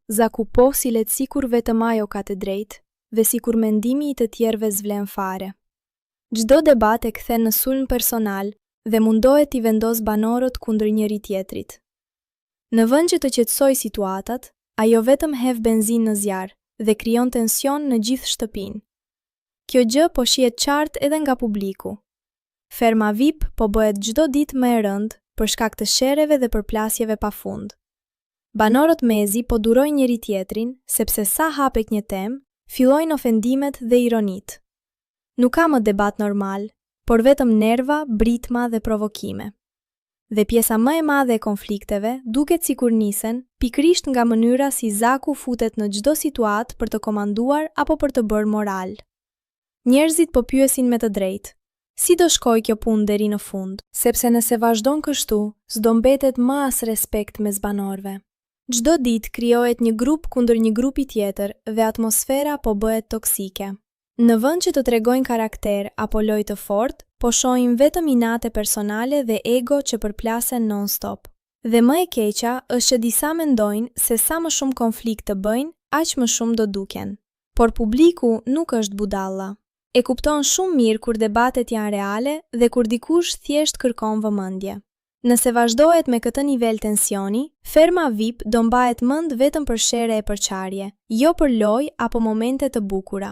zakupo si sikur vetëm ajo ka të drejtë dhe sikur mendimi i të tjerëve zvlen fare. Çdo debat e kthen në sulm personal dhe mundohet t'i vendos banorët kundër njëri tjetrit. Në vend që të qetësoj situatat, ajo vetëm hedh benzinë në zjarr dhe krijon tension në gjithë shtëpinë. Kjo gjë po shihet qartë edhe nga publiku. Ferma VIP po bëhet çdo ditë më e rëndë për shkak të shereve dhe përplasjeve pafund. Banorët mezi po durojnë njëri tjetrin sepse sa hapet një temë, fillojnë ofendimet dhe ironit. Nuk ka më debat normal, por vetëm nerva, britma dhe provokime. Dhe pjesa më e madhe e konflikteve duket sikur nisen pikërisht nga mënyra si Zaku futet në çdo situatë për të komanduar apo për të bërë moral. Njerëzit po pyesin me të drejtë, si do shkoj kjo punë deri në fund, sepse nëse vazhdon kështu, s'do mbetet më as respekt mes banorëve. Çdo ditë krijohet një grup kundër një grupi tjetër dhe atmosfera po bëhet toksike. Në vend që të tregojnë karakter apo lojë të fortë, po shohim vetëm inate personale dhe ego që përplasen non-stop. Dhe më e keqja është që disa mendojnë se sa më shumë konflikt të bëjnë, aq më shumë do duken. Por publiku nuk është budalla. E kupton shumë mirë kur debatet janë reale dhe kur dikush thjesht kërkon vëmendje. Nëse vazhdohet me këtë nivel tensioni, ferma VIP do mbahet mend vetëm për shere e përçarje, jo për lojë apo momente të bukura.